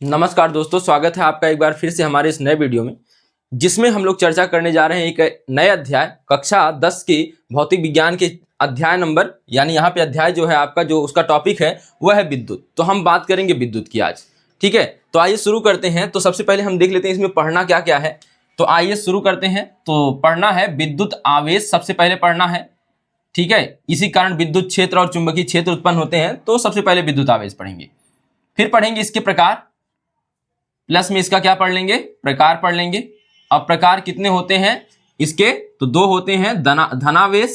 नमस्कार दोस्तों, स्वागत है आपका एक बार फिर से हमारे इस नए वीडियो में, जिसमें हम लोग चर्चा करने जा रहे हैं एक नए अध्याय कक्षा 10 की भौतिक विज्ञान के अध्याय नंबर, यानी यहाँ पे अध्याय जो है आपका जो उसका टॉपिक है वह है विद्युत। तो हम बात करेंगे विद्युत की आज। ठीक है, तो आइए शुरू करते हैं। तो सबसे पहले हम देख लेते हैं इसमें पढ़ना क्या क्या है। तो आइए शुरू करते हैं। तो पढ़ना है विद्युत आवेश, सबसे पहले पढ़ना है। ठीक है, इसी कारण विद्युत क्षेत्र और चुंबकीय क्षेत्र उत्पन्न होते हैं, तो सबसे पहले विद्युत आवेश पढ़ेंगे। फिर पढ़ेंगे इसके प्रकार, प्लस में इसका क्या पढ़ लेंगे, प्रकार पढ़ लेंगे। अब प्रकार कितने होते हैं इसके, तो दो होते हैं, धनावेश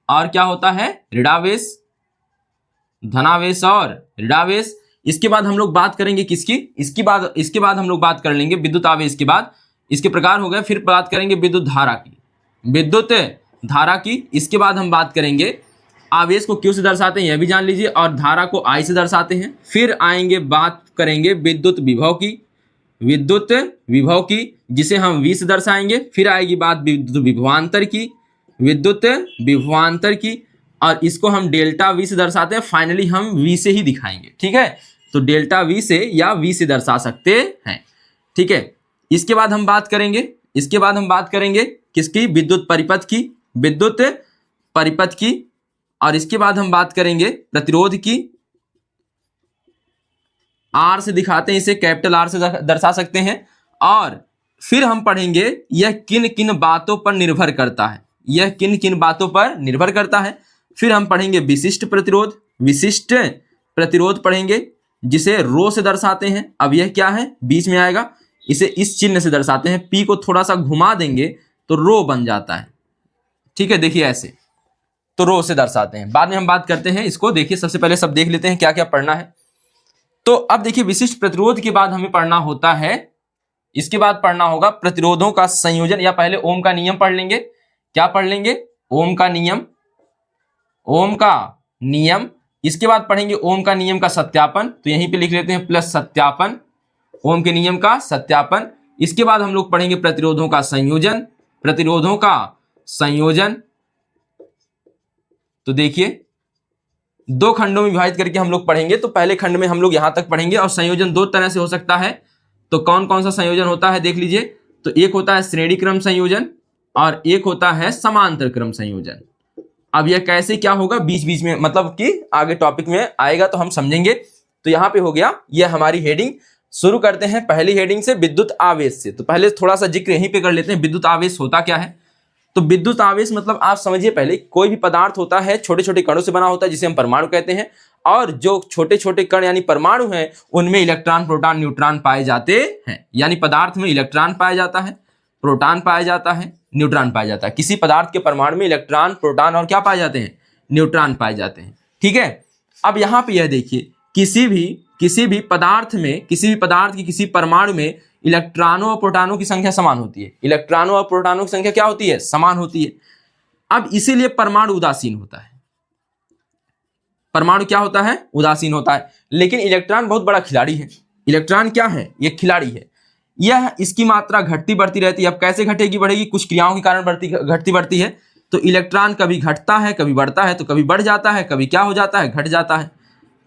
और क्या होता है, ऋणावेश। धनावेश और ऋणावेश। इसके बाद हम लोग बात करेंगे किसकी, इसके बाद हम लोग बात कर लेंगे विद्युत आवेश के बाद, इसके प्रकार हो गए। फिर बात करेंगे विद्युत धारा की, विद्युत धारा की। इसके बाद हम बात करेंगे आवेश को क्यू से दर्शाते हैं, यह भी जान लीजिए, और धारा को आई से दर्शाते हैं। फिर आएंगे, बात करेंगे विद्युत विभव की, विद्युत विभव की, जिसे हम V से दर्शाएंगे। फिर आएगी बात विद्युत विभवांतर की, विद्युत विभवांतर की, और इसको हम डेल्टा V से दर्शाते हैं। फाइनली हम V से ही दिखाएंगे। ठीक है, तो डेल्टा V से या V से दर्शा सकते हैं। ठीक है, इसके बाद हम बात करेंगे, किसकी, विद्युत परिपथ की, विद्युत परिपथ की। और इसके बाद हम बात करेंगे प्रतिरोध की, R से दिखाते हैं इसे, कैपिटल R से दर्शा सकते हैं। और फिर हम पढ़ेंगे यह किन किन बातों पर निर्भर करता है, यह किन किन बातों पर निर्भर करता है। फिर हम पढ़ेंगे विशिष्ट प्रतिरोध, विशिष्ट प्रतिरोध पढ़ेंगे, जिसे रो से दर्शाते हैं। अब यह क्या है, बीच में आएगा, इसे इस चिन्ह से दर्शाते हैं। P को थोड़ा सा घुमा देंगे तो रो बन जाता है। ठीक है, देखिए ऐसे, तो रो से दर्शाते हैं। बाद में हम बात करते हैं इसको। देखिए सबसे पहले सब देख लेते हैं क्या क्या पढ़ना है। तो अब देखिए विशिष्ट प्रतिरोध के बाद हमें पढ़ना होता है, इसके बाद पढ़ना होगा प्रतिरोधों का संयोजन, या पहले ओम का नियम पढ़ लेंगे। क्या पढ़ लेंगे, ओम का नियम, ओम का नियम। इसके बाद पढ़ेंगे ओम का नियम का सत्यापन, तो यहीं पे लिख लेते हैं प्लस सत्यापन, ओम के नियम का सत्यापन। इसके बाद हम लोग पढ़ेंगे प्रतिरोधों का संयोजन, प्रतिरोधों का संयोजन। तो देखिए दो खंडों में विभाजित करके हम लोग पढ़ेंगे। तो पहले खंड में हम लोग यहां तक पढ़ेंगे, और संयोजन दो तरह से हो सकता है। तो कौन कौन सा संयोजन होता है देख लीजिए। तो एक होता है श्रेणी क्रम संयोजन, और एक होता है समांतर क्रम संयोजन। अब यह कैसे क्या होगा बीच बीच में, मतलब कि आगे टॉपिक में आएगा तो हम समझेंगे। तो यहाँ पे हो गया यह हमारी हेडिंग। शुरू करते हैं पहली हेडिंग से, विद्युत आवेश से। तो पहले थोड़ा सा जिक्र यहीं पे कर लेते हैं, विद्युत आवेश होता क्या है। तो विद्युत आवेश मतलब आप समझिए, पहले कोई भी पदार्थ होता है छोटे छोटे कणों से बना होता है, जिसे हम परमाणु कहते हैं। और जो छोटे छोटे कण यानी परमाणु हैं, उनमें इलेक्ट्रॉन प्रोटॉन न्यूट्रॉन पाए जाते हैं। यानी पदार्थ में इलेक्ट्रॉन पाया जाता है, प्रोटॉन पाया जाता है, न्यूट्रॉन पाया जाता है। किसी पदार्थ के परमाणु में इलेक्ट्रॉन, प्रोटॉन और क्या पाए जाते हैं, न्यूट्रॉन पाए जाते हैं। ठीक है, अब यहाँ पे यह देखिए, किसी भी पदार्थ में, किसी भी पदार्थ की किसी परमाणु में इलेक्ट्रॉनों और प्रोटॉनों की संख्या समान होती है। इलेक्ट्रॉनों और प्रोटॉनों की संख्या क्या होती है, समान होती है। अब इसीलिए परमाणु उदासीन होता है। परमाणु क्या होता है, उदासीन होता है। लेकिन इलेक्ट्रॉन बहुत बड़ा खिलाड़ी है। इलेक्ट्रॉन क्या है, ये खिलाड़ी है। यह, इसकी मात्रा घटती बढ़ती रहती है। अब कैसे घटेगी बढ़ेगी, कुछ क्रियाओं के कारण घटती बढ़ती है। तो इलेक्ट्रॉन कभी घटता है, कभी बढ़ता है, तो कभी बढ़ जाता है, कभी क्या हो जाता है, घट जाता है।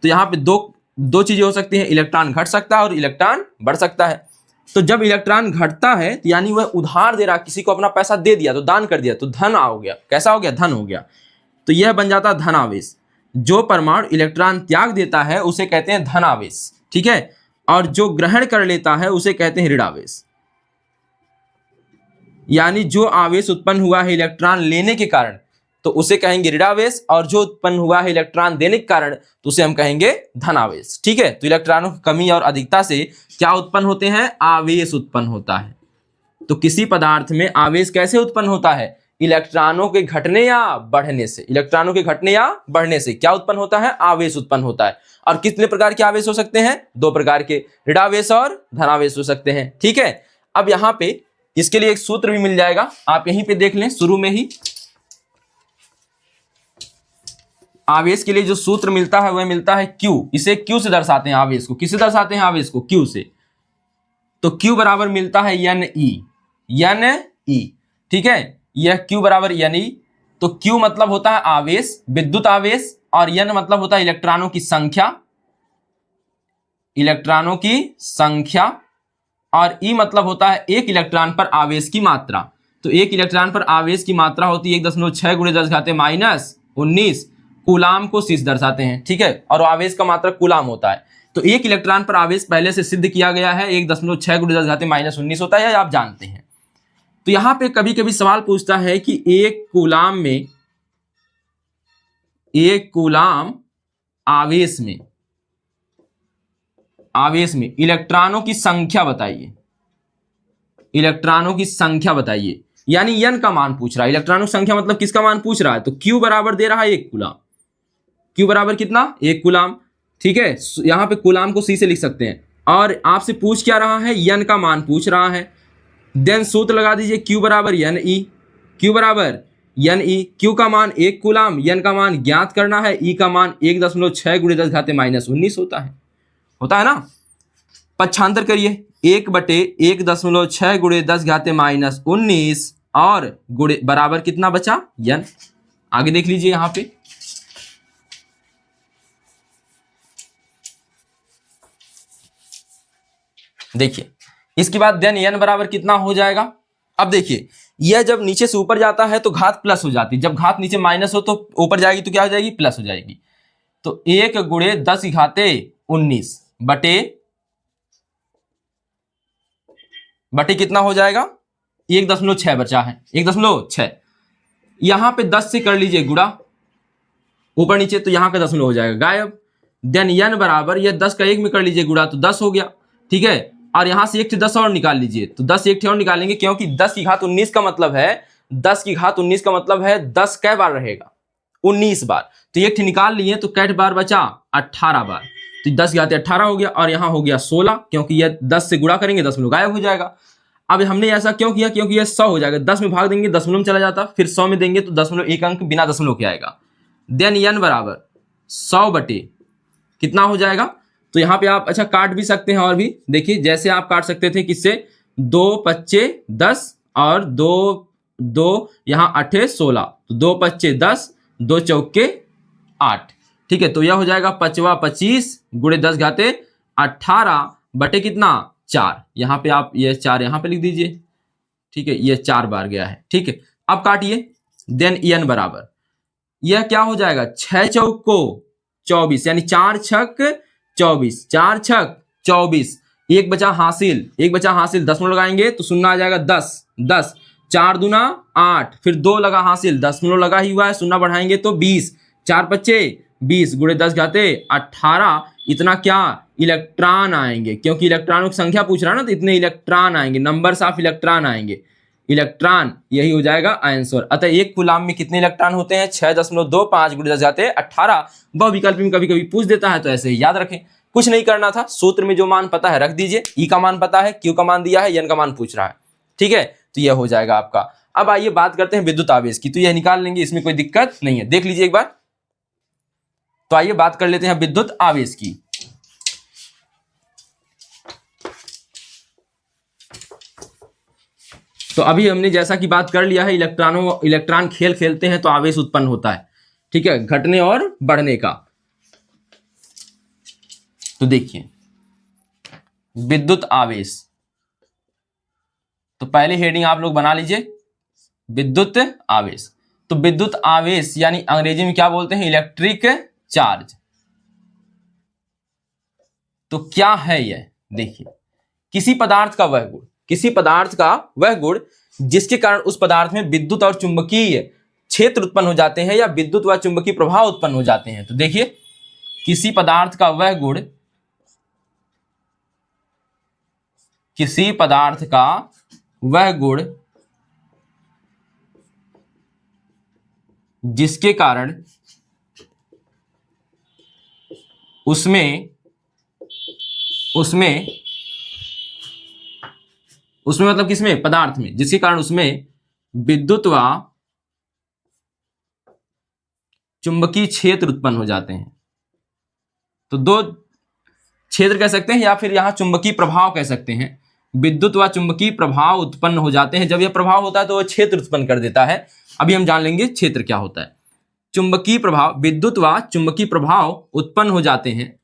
तो यहाँ पे दो चीजें हो सकती हैं, इलेक्ट्रॉन घट सकता है और इलेक्ट्रॉन बढ़ सकता है। तो जब इलेक्ट्रॉन घटता है, तो यानी वह उधार दे रहा, किसी को अपना पैसा दे दिया, तो दान कर दिया, तो धन हो गया। कैसा हो गया, धन हो गया। तो यह बन जाता है धनावेश। जो परमाणु इलेक्ट्रॉन त्याग देता है उसे कहते हैं धनावेश। ठीक है, और जो ग्रहण कर लेता है उसे कहते हैं ऋणावेश। यानी जो आवेश उत्पन्न हुआ है इलेक्ट्रॉन लेने के कारण, तो उसे कहेंगे ऋणावेश, और जो उत्पन्न हुआ है इलेक्ट्रॉन देने के कारण, तो उसे हम कहेंगे धनावेश। ठीक है, तो इलेक्ट्रॉनों की कमी और अधिकता से क्या उत्पन्न होते हैं, आवेश उत्पन्न होता है। तो किसी पदार्थ में आवेश कैसे उत्पन्न होता है, इलेक्ट्रॉनों के घटने या बढ़ने से। इलेक्ट्रॉनों के घटने या बढ़ने से क्या उत्पन्न होता है, आवेश उत्पन्न होता है। और कितने प्रकार के आवेश हो सकते हैं, दो प्रकार के, ऋणावेश और धनावेश हो सकते हैं। ठीक है, अब यहाँ पे इसके लिए एक सूत्र भी मिल जाएगा, आप यहीं पे देख लें। शुरू में ही आवेश के लिए जो सूत्र मिलता है वह मिलता है Q। इसे Q से दर्शाते हैं आवेश को। किससे दर्शाते हैं आवेश को, Q से। तो Q बराबर मिलता है NE। ठीक है, यह Q बराबर NE। तो Q मतलब होता है आवेश, विद्युत आवेश, और N मतलब होता है इलेक्ट्रॉनों की संख्या। इलेक्ट्रॉनों की संख्या, और ई मतलब होता है एक इलेक्ट्रॉन पर आवेश की मात्रा। तो एक इलेक्ट्रॉन पर आवेश की मात्रा होती है 1.6 × 10⁻⁻19 कूलाम को शीश दर्शाते हैं, ठीक है, और आवेश का मात्रा कूलाम होता है। तो एक इलेक्ट्रॉन पर आवेश पहले से सिद्ध किया गया है 1.6 × 10⁻⁻19 होता है, आप जानते हैं। तो यहां पे कभी कभी सवाल पूछता है कि एक कूलाम आवेश में इलेक्ट्रॉनों की संख्या बताइए, इलेक्ट्रॉनों की संख्या बताइए, यानी n का मान पूछ रहा है। इलेक्ट्रॉनों की संख्या मतलब किसका मान पूछ रहा है, तो Q बराबर दे रहा है 1 कूलाम। Q बराबर कितना, 1 कूलाम, ठीक है। यहां पे कूलाम को C से लिख सकते हैं, और आपसे पूछ क्या रहा है, n का मान पूछ रहा है। देन सूत्र लगा दीजिए, Q बराबर NE, Q बराबर NE, Q का मान 1 कूलाम, n का मान ज्ञात करना है, E का मान 1.6 × 10⁻⁻19 होता है ना। पक्षांतर करिए, 1/1.6 × 10⁻⁻19 और गुणे बराबर कितना बचा, n। आगे देख लीजिए यहां पे, देखिए इसके बाद देन n बराबर कितना हो जाएगा। अब देखिए यह जब नीचे से ऊपर जाता है तो घात प्लस हो जाती है, जब घात नीचे माइनस हो तो ऊपर जाएगी तो क्या हो जाएगी, प्लस हो जाएगी। तो 1 × 10⁻19 बटे कितना हो जाएगा, 1.6 बचा है, 1.6। यहां पे 10 से कर लीजिए गुणा, ऊपर नीचे, तो यहां का दशमलव हो जाएगा गायब। देन n बराबर, यह 10 का 1 में कर लीजिए गुणा तो 10 हो गया, ठीक है। और यहां से 1 से 10 और निकाल लीजिए, तो 10 1 और निकालेंगे, क्योंकि 10⁻19 का मतलब है 10⁻19 का मतलब है 10 कै बार रहेगा, 19 बार। तो 1 निकाल लिए तो कैट बार बचा, 18 बार। तो 10⁻18 हो गया, और यहां हो गया 16, क्योंकि यह 10 से गुणा करेंगे दशमलव गायब हो जाएगा। अब हमने ऐसा क्यों किया, क्योंकि यह 100 हो जाएगा, 10 में भाग देंगे दशमलव में चला जाता, फिर 100 में देंगे तो दशमलव एक अंक बिना दशमलव के आएगा। देन n बराबर 100 बटे कितना हो जाएगा, तो यहाँ पे आप अच्छा काट भी सकते हैं, और भी देखिए जैसे आप काट सकते थे किससे, 2 × 5 = 10 और 2 यहाँ 8 16, तो 2 × 5 = 10, 2 × 4 = 8, ठीक है। तो यह हो जाएगा 5 × 25 × 10⁻18 बटे कितना, 4। यहाँ पे आप ये 4 यहाँ पे लिख दीजिए, ठीक है, ये 4 बार गया है, ठीक है। अब काटिए, देन n बराबर, यह क्या हो जाएगा, 6 चौको 24, यानी 4 छक 24, 4 छक 24, एक बचा हासिल, दशमलव लगाएंगे तो शून्य आ जाएगा 10, 4 दूना 8, फिर 2 लगा हासिल, दशमलव लगा ही हुआ है, शून्य बढ़ाएंगे तो 20, 4 × 5 = 20 × 10⁻18, इतना क्या इलेक्ट्रॉन आएंगे, क्योंकि इलेक्ट्रॉनों की संख्या पूछ रहा है ना, तो इतने इलेक्ट्रॉन आएंगे, नंबर्स ऑफ इलेक्ट्रॉन आएंगे, इलेक्ट्रॉन, यही हो जाएगा आंसर। अतः एक कूलाम में कितने इलेक्ट्रॉन होते हैं, 6.25 × 10⁻18। बहुविकल्पी में कभी कभी पूछ देता है, तो ऐसे ही याद रखें, कुछ नहीं करना था, सूत्र में जो मान पता है रख दीजिए, ई का मान पता है, क्यू का मान दिया है, एन का मान पूछ रहा है, ठीक है, तो यह हो जाएगा आपका। अब आइए बात करते हैं विद्युत आवेश की, तो यह निकाल लेंगे, इसमें कोई दिक्कत नहीं है, देख लीजिए एक बार। तो आइए बात कर लेते हैं विद्युत आवेश की। तो अभी हमने जैसा कि बात कर लिया है, इलेक्ट्रॉन खेल खेलते हैं तो आवेश उत्पन्न होता है, ठीक है, घटने और बढ़ने का। तो देखिए विद्युत आवेश, तो पहले हेडिंग आप लोग बना लीजिए, विद्युत आवेश। तो विद्युत आवेश यानी अंग्रेजी में क्या बोलते हैं, इलेक्ट्रिक चार्ज। तो क्या है यह, देखिए किसी पदार्थ का वह गुण जिसके कारण उस पदार्थ में विद्युत और चुंबकीय क्षेत्र उत्पन्न हो जाते हैं, या विद्युत व चुंबकीय प्रभाव उत्पन्न हो जाते हैं। तो देखिए किसी पदार्थ का वह गुण जिसके कारण उसमें मतलब किसमें, पदार्थ में, जिसके कारण उसमें विद्युत व चुंबकीय क्षेत्र उत्पन्न हो जाते हैं। तो दो क्षेत्र कह सकते हैं, या फिर यहां चुंबकीय प्रभाव कह सकते हैं। विद्युत व चुंबकीय प्रभाव उत्पन्न हो जाते हैं। जब यह प्रभाव होता है तो वह क्षेत्र उत्पन्न कर देता है। अभी हम जान लेंगे क्षेत्र क्या होता है। चुंबकीय प्रभाव, विद्युत व चुंबकीय प्रभाव उत्पन्न हो जाते हैं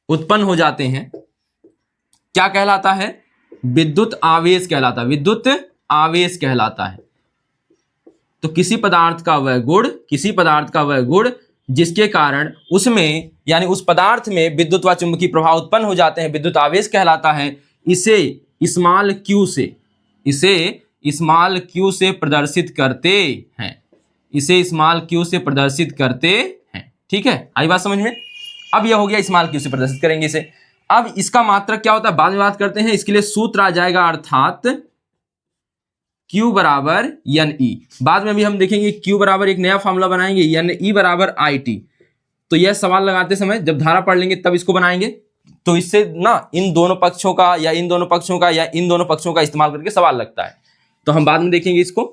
उत्पन्न हो जाते हैं क्या कहलाता है? विद्युत आवेश कहलाता है, विद्युत आवेश कहलाता है। तो किसी पदार्थ का वह गुण, किसी पदार्थ का वह गुण जिसके कारण उसमें यानी उस पदार्थ में विद्युत व चुंबकीय प्रभाव उत्पन्न हो जाते हैं, विद्युत आवेश कहलाता है। इसे स्मॉल क्यू से, इसे स्मॉल क्यू से प्रदर्शित करते हैं, इसे स्मॉल क्यू से प्रदर्शित करते हैं। ठीक है, आई बात समझ में? अब यह हो गया स्मॉल क्यू से प्रदर्शित करेंगे इसे। अब इसका मात्रक क्या होता है बाद में बात करते हैं। इसके लिए सूत्र आ जाएगा, अर्थात Q बराबर एन ई। बाद में भी हम देखेंगे Q बराबर एक नया फॉर्मूला बनाएंगे, एन ई बराबर आई टी। तो यह सवाल लगाते समय जब धारा पढ़ लेंगे तब इसको बनाएंगे। तो इससे ना इन दोनों पक्षों का या इन दोनों पक्षों का या इन दोनों पक्षों का इस्तेमाल करके सवाल लगता है, तो हम बाद में देखेंगे इसको।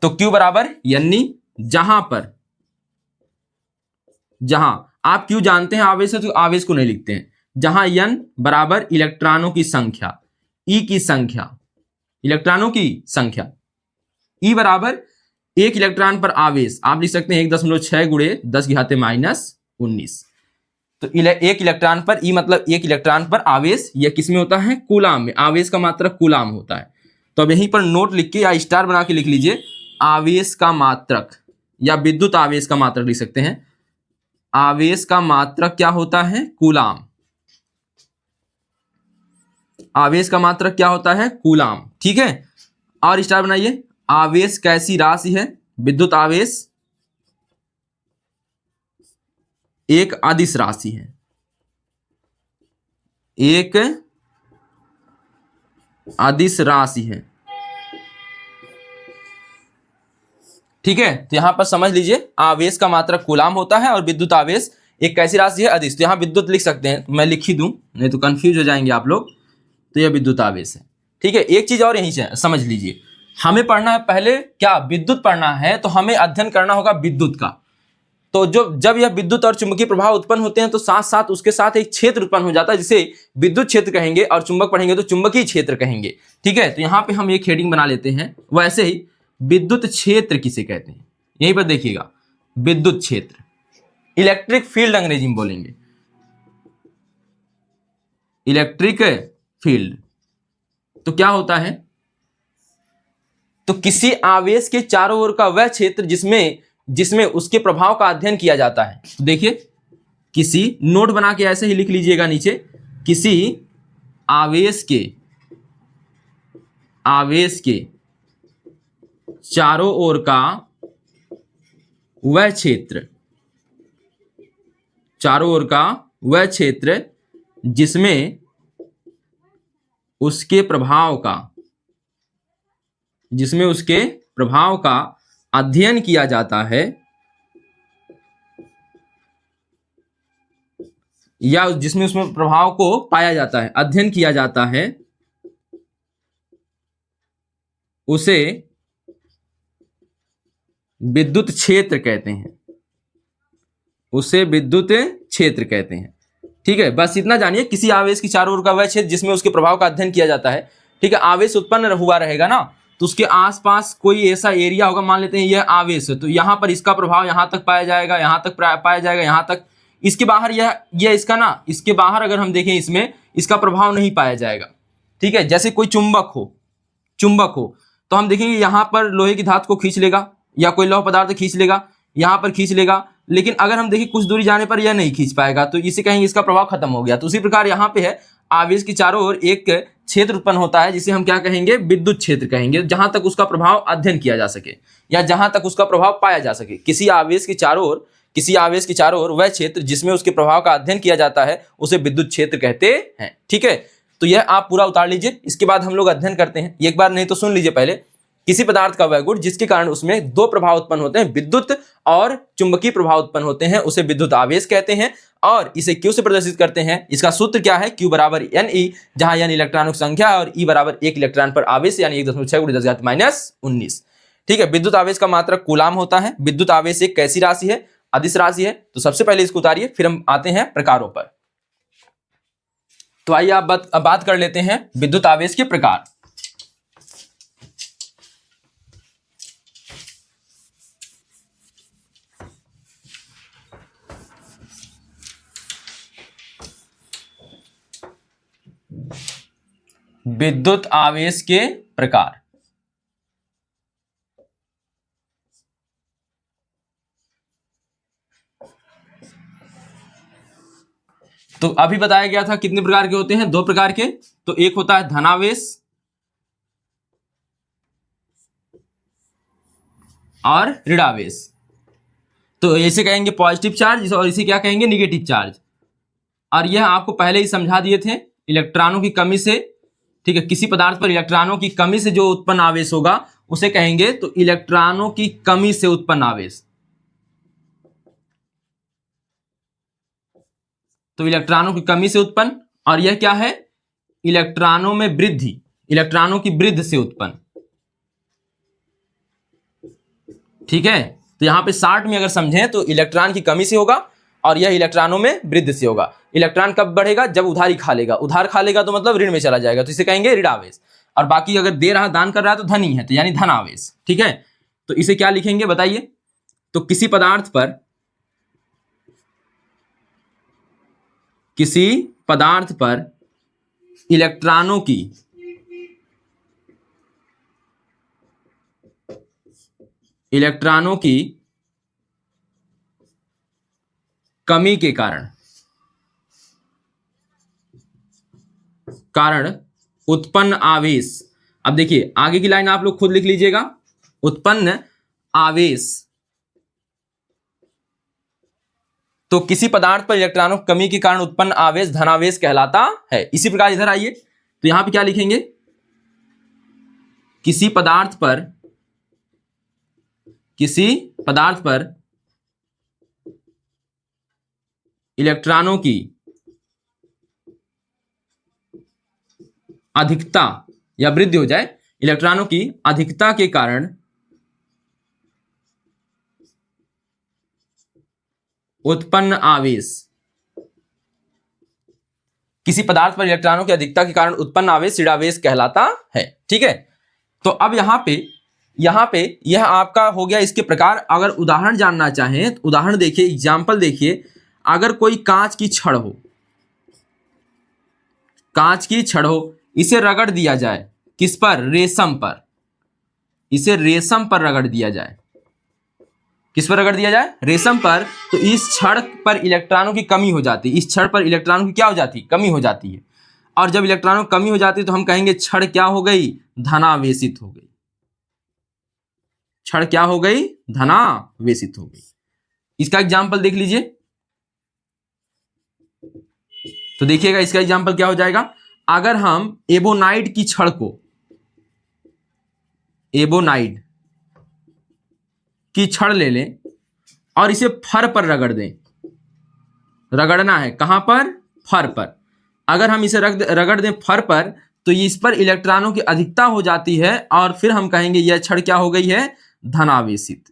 तो Q बराबर एन ई, जहां आप Q जानते हैं आवेश है तो आवेश को नहीं लिखते हैं। जहां N बराबर इलेक्ट्रॉनों की संख्या, E की संख्या, इलेक्ट्रॉनों की संख्या, E बराबर एक इलेक्ट्रॉन पर आवेश, आप लिख सकते हैं 1.6 गुणे 10 की घाते -19। तो एक इलेक्ट्रॉन पर E मतलब एक इलेक्ट्रॉन पर आवेश, यह किसमें होता है? कूलाम में। आवेश का मात्रक कूलाम होता है। तो अब यहीं पर नोट लिख के या स्टार बना के लिख लीजिए, आवेश का मात्रक या विद्युत आवेश का मात्रक लिख सकते हैं। आवेश का मात्रक क्या होता है? कूलाम। आवेश का मात्रक क्या होता है? कूलाम। ठीक है, और स्टार बनाइए। आवेश कैसी राशि है? विद्युत आवेश एक अदिश राशि है, एक अदिश राशि है। ठीक है, तो यहां पर समझ लीजिए आवेश का मात्रक कूलाम होता है और विद्युत आवेश एक कैसी राशि है? अदिश। तो यहां विद्युत लिख सकते हैं, मैं लिख ही दूं नहीं तो कंफ्यूज हो जाएंगे आप लोग। तो यह विद्युत आवेश है। ठीक है, एक चीज और यहीं से समझ लीजिए, हमें पढ़ना है पहले क्या? विद्युत पढ़ना है तो हमें अध्ययन करना होगा विद्युत का। तो जब यह विद्युत और चुंबकीय प्रभाव उत्पन्न होते हैं तो साथ साथ उसके साथ एक क्षेत्र उत्पन्न हो जाता है जिसे विद्युत क्षेत्र कहेंगे, और चुंबक पढ़ेंगे तो चुंबकीय क्षेत्र कहेंगे। ठीक है, तो यहां पे हम एक हेडिंग बना लेते हैं। वैसे ही विद्युत क्षेत्र किसे कहते हैं, यहीं पर देखिएगा, विद्युत क्षेत्र, इलेक्ट्रिक फील्ड अंग्रेजी में बोलेंगे, इलेक्ट्रिक फील्ड। तो क्या होता है? तो किसी आवेश के चारों ओर का वह क्षेत्र जिसमें उसके प्रभाव का अध्ययन किया जाता है। तो देखिए, किसी, नोट बना के ऐसे ही लिख लीजिएगा नीचे, किसी आवेश के चारों ओर का वह क्षेत्र, चारों ओर का वह क्षेत्र जिसमें उसके प्रभाव का अध्ययन किया जाता है, या जिसमें उसमें प्रभाव को पाया जाता है, अध्ययन किया जाता है, उसे विद्युत क्षेत्र कहते हैं, उसे विद्युत क्षेत्र कहते हैं। ठीक है, बस इतना जानिए, किसी आवेश की चारों ओर का वह क्षेत्र जिसमें उसके प्रभाव का अध्ययन किया जाता है। ठीक है, आवेश उत्पन्न हुआ रहेगा ना, तो उसके आसपास कोई ऐसा एरिया होगा, मान लेते हैं यह आवेश है, तो यहां पर इसका प्रभाव यहां तक पाया जाएगा, यहां तक पाया जाएगा, यहां तक। इसके बाहर यह इसका ना, इसके बाहर अगर हम देखें इसमें इसका प्रभाव नहीं पाया जाएगा। ठीक है, जैसे कोई चुंबक हो तो हम देखेंगे यहां पर लोहे की धातु को खींच लेगा या कोई लौह पदार्थ खींच लेगा, यहां पर खींच लेगा, लेकिन अगर हम देखें कुछ दूरी जाने पर यह नहीं खींच पाएगा, तो इसे कहेंगे इसका प्रभाव खत्म हो गया। तो उसी प्रकार यहां पे है, आवेश की चारों ओर एक क्षेत्र उत्पन्न होता है जिसे हम क्या कहेंगे? विद्युत क्षेत्र कहेंगे, जहां तक उसका प्रभाव अध्ययन किया जा सके या जहां तक उसका प्रभाव पाया जा सके। किसी आवेश की चारों ओर वह क्षेत्र जिसमें उसके प्रभाव का अध्ययन किया जाता है उसे विद्युत क्षेत्र कहते हैं। ठीक है, तो यह आप पूरा उतार लीजिए, इसके बाद हम लोग अध्ययन करते हैं। एक बार नहीं तो सुन लीजिए पहले। किसी पदार्थ का वह गुण जिसके कारण उसमें दो प्रभाव उत्पन्न होते हैं, विद्युत और चुंबकीय प्रभाव उत्पन्न होते हैं, उसे विद्युत आवेश कहते हैं, और इसे Q से प्रदर्शित करते हैं। इसका सूत्र क्या है? Q बराबर एन ई, जहां एन इलेक्ट्रॉनों की संख्या है और E बराबर एक इलेक्ट्रॉन पर आवेश, यानी 1.6 × 10⁻⁻19। ठीक है, विद्युत आवेश का मात्रक कूलाम होता है। विद्युत आवेश एक कैसी राशि है? अदिश राशि है। तो सबसे पहले इसको उतारिए, फिर हम आते हैं प्रकारों पर। तो आइए आप बात कर लेते हैं विद्युत आवेश के प्रकार। विद्युत आवेश के प्रकार। तो अभी बताया गया था कितने प्रकार के होते हैं, 2 प्रकार के। तो एक होता है धनावेश और ऋणावेश। तो ऐसे कहेंगे पॉजिटिव चार्ज और इसे क्या कहेंगे, निगेटिव चार्ज। और यह आपको पहले ही समझा दिए थे, इलेक्ट्रॉनों की कमी से, ठीक है, किसी पदार्थ पर इलेक्ट्रॉनों की कमी से जो उत्पन्न आवेश होगा उसे कहेंगे तो इलेक्ट्रॉनों की कमी से उत्पन्न आवेश। तो इलेक्ट्रॉनों की कमी से उत्पन्न, और यह क्या है, इलेक्ट्रॉनों में वृद्धि, इलेक्ट्रॉनों की वृद्धि से उत्पन्न। ठीक है, तो यहां पे शॉर्ट में अगर समझें तो इलेक्ट्रॉन की कमी से होगा और यह इलेक्ट्रॉनों में वृद्धि से होगा। इलेक्ट्रॉन कब बढ़ेगा, जब उधारी खा लेगा। उधार खा लेगा तो मतलब ऋण में चला जाएगा, तो इसे कहेंगे ऋणावेश। और बाकी अगर दे रहा, दान कर रहा है तो धनी है, तो यानी धनावेश। ठीक है, तो इसे क्या लिखेंगे बताइए। तो किसी पदार्थ पर इलेक्ट्रॉनों की कमी के कारण उत्पन्न आवेश। अब देखिए आगे की लाइन आप लोग खुद लिख लीजिएगा, उत्पन्न आवेश। तो किसी पदार्थ पर इलेक्ट्रॉनों की कमी के कारण उत्पन्न आवेश धनावेश कहलाता है। इसी प्रकार इधर आइए, तो यहां पे क्या लिखेंगे, किसी पदार्थ पर इलेक्ट्रॉनों की अधिकता या वृद्धि हो जाए, इलेक्ट्रॉनों की अधिकता के कारण उत्पन्न आवेश। किसी पदार्थ पर इलेक्ट्रॉनों की अधिकता के कारण उत्पन्न आवेश ऋणावेश कहलाता है। ठीक है, तो अब यहां पे यह आपका हो गया इसके प्रकार। अगर उदाहरण जानना चाहें तो उदाहरण देखिए, एग्जाम्पल देखिए। अगर कोई कांच की छड़ हो, इसे रगड़ दिया जाए, किस पर, रेशम पर, इसे रेशम पर रगड़ दिया जाए। किस पर रगड़ दिया जाए, रेशम पर। तो इस छड़ पर इलेक्ट्रॉनों की कमी हो जाती है, इस छड़ पर इलेक्ट्रॉनों की क्या हो जाती है, कमी हो जाती है। और जब इलेक्ट्रॉनों की कमी हो जाती है तो हम कहेंगे छड़ क्या हो गई, धनावेशित हो गई। छड़ क्या हो गई, धनावेशित हो गई। इसका एग्जाम्पल देख लीजिए, तो देखिएगा इसका एग्जाम्पल क्या हो जाएगा। अगर हम एबोनाइट की छड़ को, एबोनाइट की छड़ ले लें और इसे फर पर रगड़ दें, रगड़ना है कहां पर, फर पर। अगर हम इसे रगड़ दें फर पर तो इस पर इलेक्ट्रॉनों की अधिकता हो जाती है और फिर हम कहेंगे यह छड़ क्या हो गई है, धनावेशित,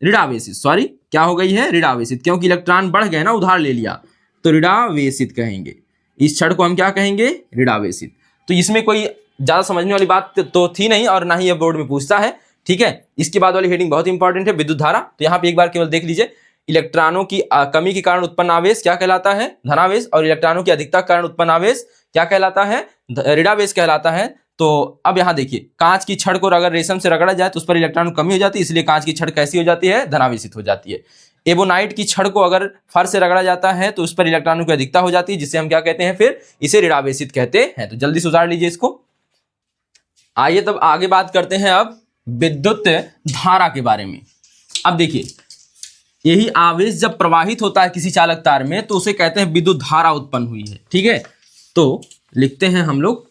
ऋणावेशित, सॉरी क्या हो गई है, ऋणावेशित, क्योंकि इलेक्ट्रॉन बढ़ गए ना, उधार ले लिया, तो ऋणावेशित कहेंगे। इस छड़ को हम क्या कहेंगे, ऋणावेशित। तो इसमें कोई ज्यादा समझने वाली बात तो थी नहीं और ना ही यह बोर्ड में पूछता है। ठीक है, इसके बाद वाली हेडिंग बहुत इंपॉर्टेंट है, विद्युत धारा। तो यहाँ पे एक बार केवल देख लीजिए, इलेक्ट्रॉनों की कमी के कारण उत्पन्न आवेश क्या कहलाता है, धनावेश, और इलेक्ट्रॉनों की अधिकता के कारण उत्पन्न आवेश क्या कहलाता है, ऋणावेश कहलाता है। तो अब यहाँ देखिए, कांच की छड़ को अगर रेशम से रगड़ा जाए तो उस पर इलेक्ट्रॉन कमी हो जाती है, इसलिए कांच की छड़ कैसी हो जाती है, धनावेशित हो जाती है। एबोनाइट की छड़ को अगर फर से रगड़ा जाता है तो उस पर इलेक्ट्रॉनों की अधिकता हो जाती है, जिसे हम क्या कहते हैं, फिर इसे ऋणावेशित कहते हैं। तो जल्दी से उतार लीजिए इसको। आइए तब आगे बात करते हैं अब विद्युत धारा के बारे में। अब देखिए, यही आवेश जब प्रवाहित होता है किसी चालक तार में तो उसे कहते हैं विद्युत धारा उत्पन्न हुई है। ठीक है, तो लिखते हैं हम लोग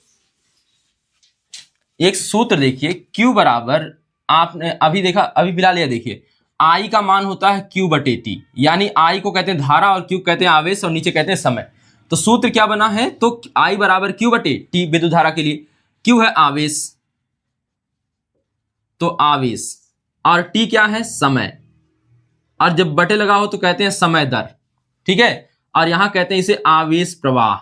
एक सूत्र, देखिए Q बराबर, आपने अभी देखा, अभी फिलहाल यह देखिए, I का मान होता है Q/T, यानी I को कहते हैं धारा और Q कहते हैं आवेश और नीचे कहते हैं समय। तो सूत्र क्या बना है, तो I बराबर Q/T विद्युत धारा के लिए। Q है आवेश, तो आवेश, और T क्या है, समय, और जब बटे लगा हो तो कहते हैं समय दर। ठीक है, और यहां कहते हैं इसे आवेश प्रवाह।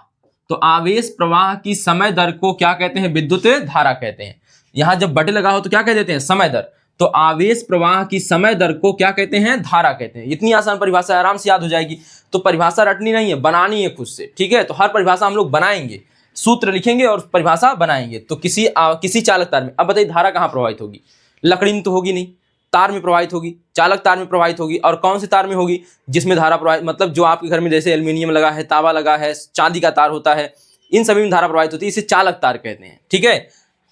तो आवेश प्रवाह की समय दर को क्या कहते हैं, विद्युत धारा कहते हैं। यहां जब बटे लगा हो तो क्या कह देते हैं, समय दर। तो आवेश प्रवाह की समय दर को क्या कहते हैं, धारा कहते हैं। इतनी आसान परिभाषा आराम से याद हो जाएगी। तो परिभाषा रटनी नहीं है, बनानी है खुद से। ठीक है, तो हर परिभाषा हम लोग बनाएंगे। सूत्र लिखेंगे और परिभाषा बनाएंगे। तो किसी चालक तार में, अब बताइए धारा कहाँ प्रवाहित होगी? लकड़ी में तो होगी नहीं, तार में प्रवाहित होगी, चालक तार में प्रवाहित होगी। और कौन से तार में होगी? जिसमें धारा प्रवाहित, मतलब जो आपके घर में जैसे एल्युमिनियम लगा है, तांबा लगा है, चांदी का तार होता है, इन सभी में धारा प्रवाहित होती है, इसे चालक तार कहते हैं। ठीक है,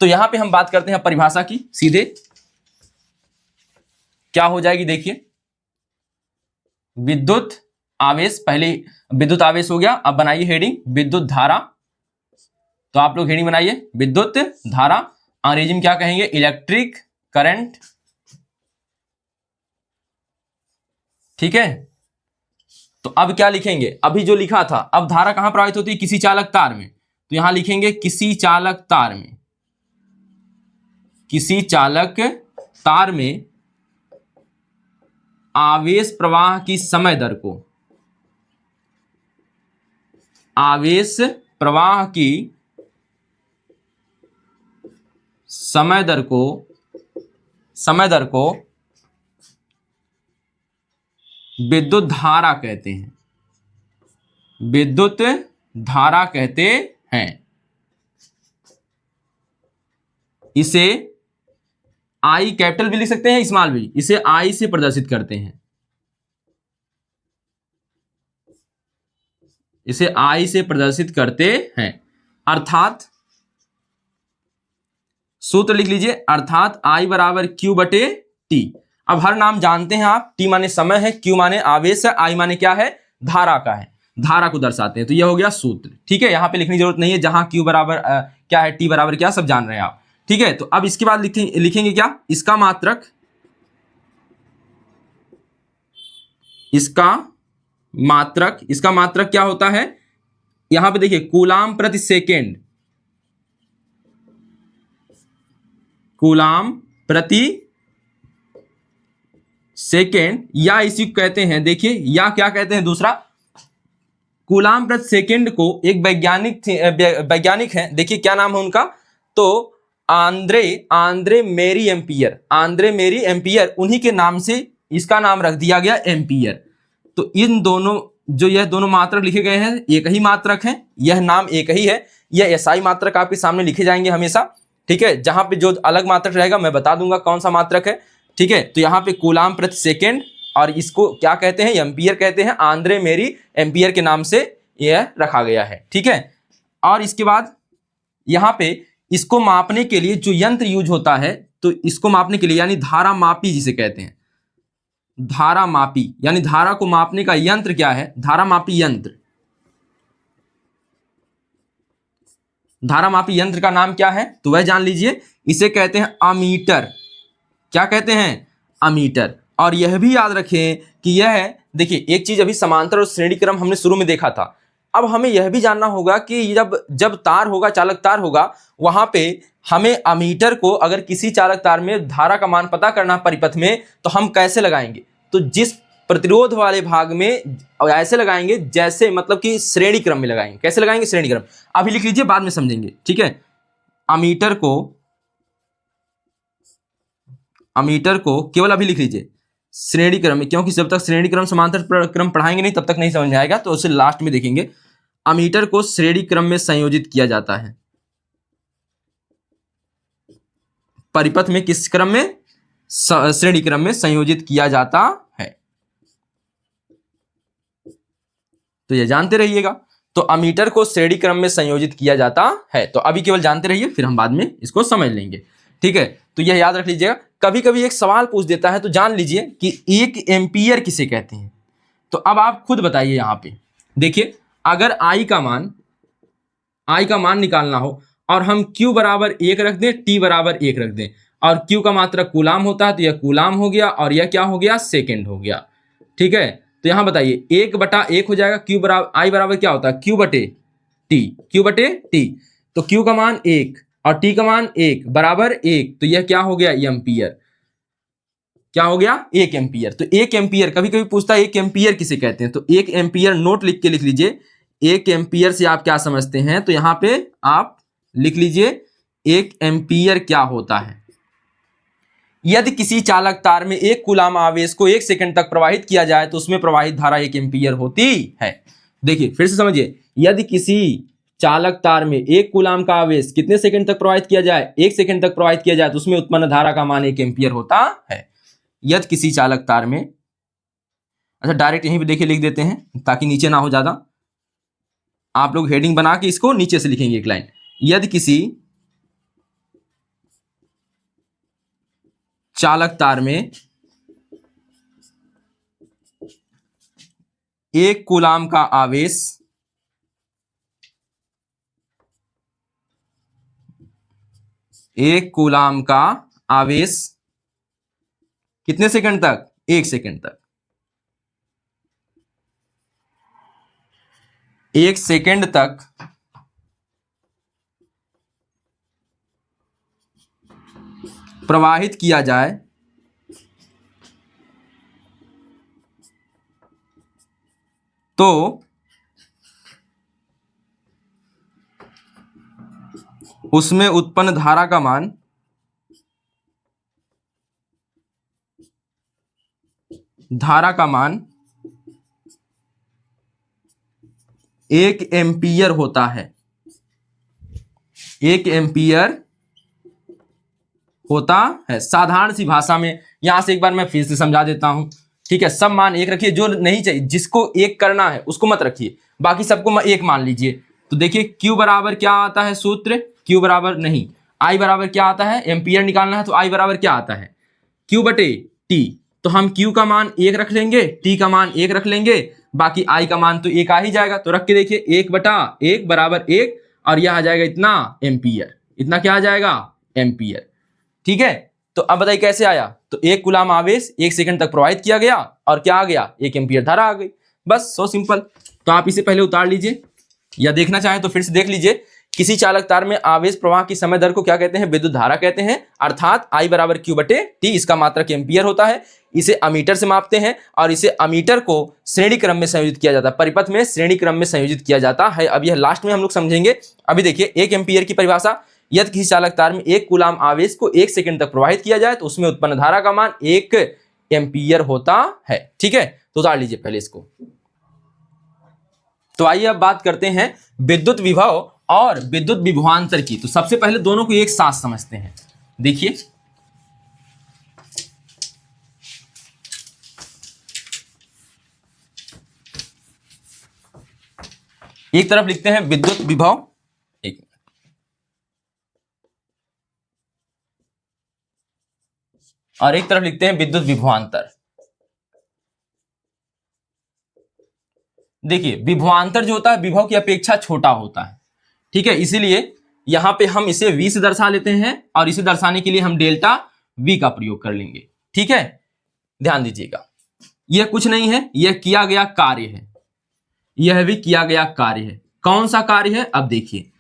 तो यहां पे हम बात करते हैं परिभाषा की। सीधे क्या हो जाएगी देखिए, विद्युत आवेश, पहले विद्युत आवेश हो गया, अब बनाइए हेडिंग विद्युत धारा। तो आप लोग हेडिंग बनाइए विद्युत धारा, अंग्रेजी में क्या कहेंगे? Electric current. ठीक है, तो अब क्या लिखेंगे? अभी जो लिखा था, अब धारा कहां प्रवाहित होती है? किसी चालक तार में, तो यहां लिखेंगे किसी चालक तार में, किसी चालक तार में आवेश प्रवाह की समय दर को, आवेश प्रवाह की समय दर को विद्युत धारा कहते हैं, विद्युत धारा कहते हैं। इसे आई कैपिटल भी लिख सकते हैं, स्मॉल भी, इसे आई से प्रदर्शित करते हैं, इसे आई से प्रदर्शित करते हैं। अर्थात सूत्र लिख लीजिए, अर्थात आई बराबर क्यू बटे टी। अब हर नाम जानते हैं आप, टी माने समय है, क्यू माने आवेश है, आई माने क्या है? धारा का है, धारा को दर्शाते हैं। तो यह हो गया सूत्र। ठीक है, यहां पे लिखने की जरूरत नहीं है, जहां क्यू बराबर क्या है, टी बराबर क्या, सब जान रहे हैं आप। ठीक है, तो अब इसके बाद लिखेंगे क्या? इसका मात्रक, इसका मात्रक क्या होता है? यहां पे देखिए कूलाम प्रति सेकेंड, कूलाम प्रति सेकेंड, या इसी को कहते हैं, देखिए या क्या कहते हैं दूसरा, कूलाम प्रति सेकेंड को एक वैज्ञानिक हैं, देखिए क्या नाम है उनका? तो आंद्रे मेरी एम्पियर, उन्हीं के नाम से इसका नाम रख दिया गया एम्पियर। तो इन दोनों, जो यह दोनों मात्रक लिखे गए हैं, एक ही मात्रक है, यह नाम एक ही है, यह एसआई मात्रक आपके सामने लिखे जाएंगे हमेशा। ठीक है, जहां पे जो अलग मात्रक रहेगा मैं बता दूंगा कौन सा मात्रक है। ठीक है, तो यहाँ पे कूलाम प्रति सेकेंड, और इसको क्या कहते हैं? एम्पियर कहते हैं। आंद्रे मेरी एम्पियर के नाम से यह रखा गया है। ठीक है, और इसके बाद यहाँ पे इसको मापने के लिए जो यंत्र यूज होता है, तो इसको मापने के लिए, यानी धारा मापी जिसे कहते हैं, धारा मापी, यानी धारा को मापने का यंत्र क्या है? धारा मापी यंत्र। धारा मापी यंत्र का नाम क्या है? तो वह जान लीजिए, इसे कहते हैं अमीटर। क्या कहते हैं? अमीटर। और यह भी याद रखें कि यह, देखिए एक चीज, अभी समांतर और श्रेणी क्रम हमने शुरू में देखा था, अब हमें यह भी जानना होगा कि जब तार होगा, चालक तार होगा, वहां पे हमें अमीटर को, अगर किसी चालक तार में धारा का मान पता करना परिपथ में, तो हम कैसे लगाएंगे? तो जिस प्रतिरोध वाले भाग में ऐसे लगाएंगे जैसे, मतलब कि श्रेणी क्रम में लगाएंगे। कैसे लगाएंगे? श्रेणी क्रम। अभी लिख लीजिए, बाद में समझेंगे। ठीक है, अमीटर को केवल अभी लिख लीजिए श्रेणी क्रम में, क्योंकि जब तक श्रेणी क्रम समांतर क्रम पढ़ाएंगे नहीं तब तक नहीं समझ में आएगा, तो उसे लास्ट में देखेंगे। अमीटर को श्रेणी क्रम में संयोजित किया जाता है, परिपथ में किस क्रम में? श्रेणी क्रम में संयोजित किया जाता है। तो ये जानते रहिएगा। तो अमीटर को श्रेणी क्रम में संयोजित किया जाता है, तो अभी केवल जानते रहिए, फिर हम बाद में इसको समझ लेंगे। ठीक है, तो यह याद रख लीजिएगा। कभी कभी एक सवाल पूछ देता है, तो जान लीजिए कि 1 एम्पियर किसे कहते हैं। तो अब आप खुद बताइए। यहां पे देखिए, अगर आई का मान निकालना हो और हम Q बराबर 1 रख दें, T बराबर 1 रख दें, और Q का मात्रक कूलाम होता है, तो यह कूलाम हो गया, और यह क्या हो गया? सेकेंड हो गया। ठीक है, तो यहां बताइए 1/1 हो जाएगा। Q बराबर, आई बराबर क्या होता है? Q बटे T। तो Q का मान 1 और T का मान 1 बराबर 1, तो यह क्या हो गया? एम्पियर। क्या हो गया? 1 एम्पियर। तो 1 एम्पियर, कभी कभी पूछता है 1 एम्पियर किसे कहते हैं, तो 1 एम्पियर नोट लिख के लिख लीजिए। 1 एम्पियर से आप क्या समझते हैं? तो यहां पे आप लिख लीजिए 1 एम्पियर क्या होता है। यदि किसी चालक तार में 1 कूलाम आवेश को 1 सेकंड तक प्रवाहित किया जाए, तो उसमें प्रवाहित धारा 1 एम्पियर होती है। देखिए फिर से समझिए, यदि किसी चालक तार में 1 कूलाम का आवेश कितने सेकंड तक प्रवाहित किया जाए, 1 सेकंड तक प्रवाहित किया जाए तो उसमें उत्पन्न धारा का मान 1 एम्पियर होता है। यदि किसी चालक तार में, अच्छा डायरेक्ट यहीं पे देखिए लिख देते हैं ताकि नीचे ना हो ज्यादा, आप लोग हेडिंग बना के इसको नीचे से लिखेंगे एक लाइन। यदि किसी चालक तार में 1 कूलाम का आवेश, एक कूलाम का आवेश कितने सेकंड तक, 1 सेकंड तक, 1 सेकंड तक प्रवाहित किया जाए तो उसमें उत्पन्न धारा का मान एक एम्पियर होता है, 1 एम्पियर होता है। साधारण सी भाषा में यहां से एक बार मैं फिर से समझा देता हूं, ठीक है। सब मान 1 रखिए, जो नहीं चाहिए जिसको 1 करना है उसको मत रखिए, बाकी सबको 1 मान लीजिए। तो देखिए Q बराबर क्या आता है सूत्र, Q बराबर नहीं, I बराबर क्या आता है, एम्पियर निकालना है तो I बराबर क्या आता है, Q बटे T। तो हम Q का मान 1 रख लेंगे, T का मान 1 रख लेंगे, बाकी I का मान तो 1 आ ही जाएगा। तो रख के देखिए 1 बटा 1 बराबर 1, और यह आ जाएगा इतना एम्पियर, इतना क्या आ जाएगा, एम्पियर, ठीक है। तो अब बताइए कैसे आया, तो 1 कूलाम आवेश 1 सेकंड तक प्रवाहित किया गया और क्या आ गया, 1 एम्पियर धारा आ गई, बस सो सिंपल। तो आप इसे पहले उतार लीजिए या देखना चाहें तो फिर से देख लीजिए। किसी चालक तार में आवेश प्रवाह की समय दर को क्या कहते हैं, विद्युत धारा कहते हैं, अर्थात I बराबर Q बटे T, इसका मात्रक एम्पियर होता है। इसे अमीटर से मापते हैं और इसे अमीटर को श्रेणी क्रम में संयोजित किया जाता है, परिपथ में श्रेणी क्रम में संयोजित किया जाता है। अब यह लास्ट में हम लोग समझेंगे। अभी देखिए 1 एम्पियर की परिभाषा, यदि किसी चालक तार में 1 कूलाम आवेश को 1 सेकंड तक प्रवाहित किया जाए तो उसमें उत्पन्न धारा का मान 1 एम्पियर होता है, ठीक है। तो उतार लीजिए पहले इसको। तो आइए अब बात करते हैं विद्युत विभव और विद्युत विभवांतर की। तो सबसे पहले दोनों को एक साथ समझते हैं। देखिए एक तरफ लिखते हैं विद्युत विभव, एक और एक तरफ लिखते हैं विद्युत विभवांतर। देखिए विभवांतर जो होता है विभव की अपेक्षा छोटा होता है, ठीक है, इसीलिए यहां पे हम इसे V से दर्शा लेते हैं और इसे दर्शाने के लिए हम डेल्टा V का प्रयोग कर लेंगे, ठीक है। ध्यान दीजिएगा, यह कुछ नहीं है, यह किया गया कार्य है, यह भी किया गया कार्य है। कौन सा कार्य है, अब देखिए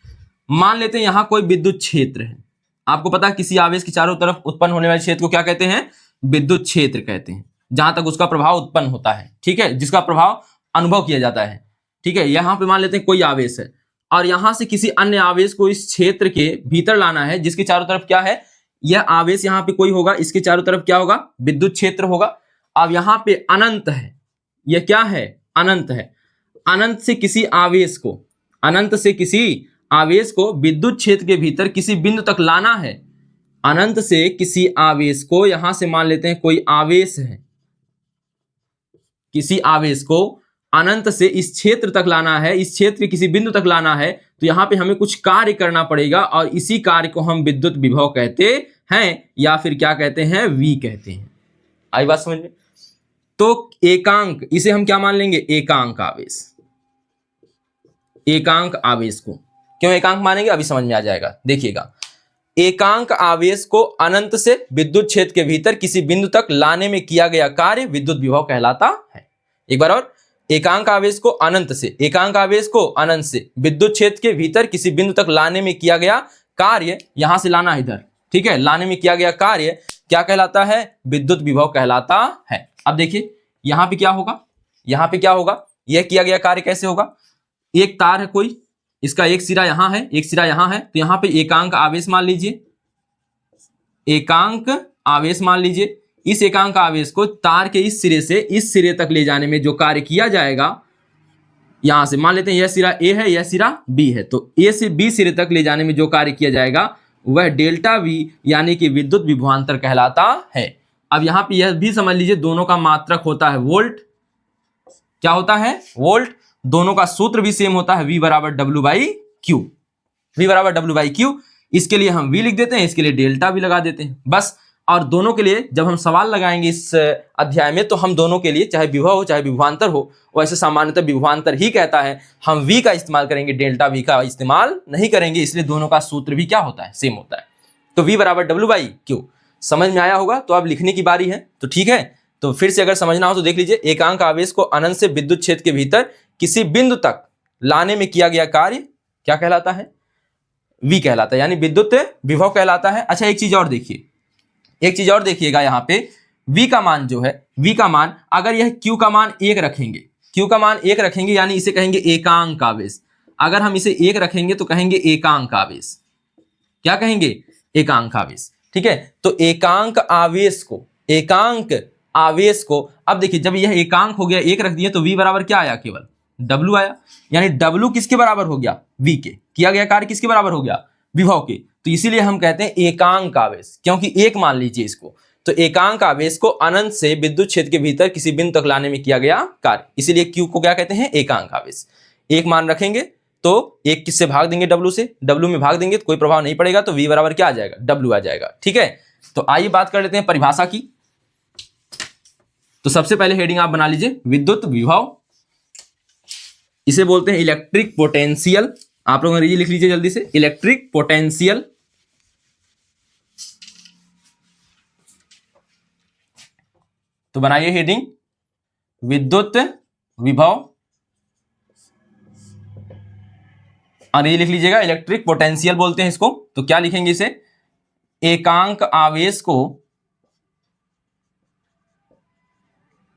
मान लेते हैं यहां कोई विद्युत क्षेत्र है। आपको पता है किसी आवेश के चारों तरफ उत्पन्न होने वाले क्षेत्र को क्या कहते हैं, विद्युत क्षेत्र कहते हैं, जहां तक उसका प्रभाव उत्पन्न होता है, ठीक है, जिसका प्रभाव अनुभव किया जाता है, ठीक है। यहां पे मान लेते हैं कोई आवेश है और यहां से किसी अन्य आवेश को इस क्षेत्र के भीतर लाना है, जिसके चारों तरफ क्या है, यह आवेश यहां पे कोई होगा, इसके चारों तरफ क्या होगा, विद्युत क्षेत्र होगा। अब यहां पे अनंत है, यह क्या है, अनंत है। अनंत से किसी आवेश को, अनंत से किसी आवेश को विद्युत क्षेत्र के भीतर किसी बिंदु तक लाना है। अनंत से किसी आवेश को, यहां से मान लेते हैं कोई आवेश है, किसी आवेश को अनंत से इस क्षेत्र तक लाना है, इस क्षेत्र के किसी बिंदु तक लाना है, तो यहां पे हमें कुछ कार्य करना पड़ेगा और इसी कार्य को हम विद्युत विभव कहते हैं या फिर क्या कहते हैं, V कहते हैं। आई बात समझ में। तो एकांक, इसे हम क्या मान लेंगे, एकांक आवेश। एकांक आवेश को क्यों एकांक मानेंगे, अभी समझ में आ जाएगा। देखिएगा एकांक आवेश को अनंत से विद्युत क्षेत्र के भीतर किसी बिंदु तक लाने में किया गया कार्य विद्युत विभव कहलाता है। एक बार और, एकांक आवेश को अनंत से, एकांक आवेश को अनंत से विद्युत क्षेत्र के भीतर किसी बिंदु तक लाने में किया गया कार्य, यहां से लाना इधर, ठीक है, लाने में किया गया कार्य क्या कहलाता है, विद्युत विभव कहलाता है। अब देखिए यहां पे क्या होगा, यहां पे क्या होगा, यह किया गया कार्य कैसे होगा, एक तार है कोई, इसका एक सिरा यहां है, एक सिरा यहां है, तो यहां पे एकांक आवेश मान लीजिए, एकांक आवेश मान लीजिए। इस एकांक आवेश को तार के इस सिरे से इस सिरे तक ले जाने में जो कार्य किया जाएगा, यहां से मान लेते हैं यह सिरा ए है, यह सिरा बी है, तो ए से बी सिरे तक ले जाने में जो कार्य किया जाएगा वह डेल्टा वी यानी कि विद्युत विभवांतर कहलाता है। अब यहां पे यह भी समझ लीजिए दोनों का मात्रक होता है वोल्ट। क्या होता है? वोल्ट। दोनों का सूत्र भी सेम होता है, V बराबर डब्ल्यू बाई क्यू। V बराबर डब्ल्यू बाई क्यू। इसके लिए हम V लिख देते हैं, इसके लिए डेल्टा भी लगा देते हैं बस। और दोनों के लिए जब हम सवाल लगाएंगे इस अध्याय में तो हम दोनों के लिए चाहे विभव हो चाहे विभवांतर हो, वैसे सामान्यतः विभवांतर ही कहता है, हम V का इस्तेमाल करेंगे, डेल्टा V का इस्तेमाल नहीं करेंगे, इसलिए दोनों का सूत्र भी क्या होता है? सेम होता है। तो V बराबर डब्ल्यू बाई क्यू। समझ में आया होगा? तो अब लिखने की बारी है, तो ठीक है। तो फिर से अगर समझना हो तो देख लीजिए, एकांक आवेश को अनंत से विद्युत क्षेत्र के भीतर किसी बिंदु तक लाने में किया गया कार्य क्या कहलाता है? V कहलाता है, यानी विद्युत विभव कहलाता है। अच्छा एक चीज और देखिए, एक चीज और देखिएगा, यहाँ पे V का मान जो है, V का मान अगर यह Q का मान 1 रखेंगे, Q का मान 1 रखेंगे यानी इसे कहेंगे एकांक आवेश। अगर हम इसे 1 रखेंगे तो कहेंगे एकांक आवेश। क्या कहेंगे? एकांक आवेश। ठीक है, तो एकांक आवेश को, एकांक आवेश को, अब देखिए जब यह एकांक हो गया 1 रख दिए तो V बराबर क्या आया? केवल W आया, यानी W किसके बराबर हो गया? V के। किया गया कार्य किसके बराबर हो गया? विभव के। तो इसीलिए हम कहते हैं एकांक आवेश, क्योंकि एक मान लीजिए इसको। तो एकांक आवेश को अनंत से विद्युत क्षेत्र के भीतर किसी बिंदु तक लाने में किया गया कार्य, इसीलिए Q को क्या कहते हैं? एकांक आवेश। एक मान रखेंगे तो एक किससे भाग देंगे? W से। W में भाग देंगे तो कोई प्रभाव नहीं पड़ेगा, तो V बराबर क्या आ जाएगा? W आ जाएगा। ठीक है, तो आइए बात कर लेते हैं परिभाषा की। तो सबसे पहले हेडिंग आप बना लीजिए विद्युत विभव, इसे बोलते हैं इलेक्ट्रिक पोटेंशियल। आप लोग अंग्रेजी लिख लीजिए जल्दी से, इलेक्ट्रिक पोटेंशियल। तो बनाइए हेडिंग विद्युत विभव, अंग्रेजी लिख लीजिएगा, इलेक्ट्रिक पोटेंशियल बोलते हैं इसको। तो क्या लिखेंगे इसे? एकांक आवेश को,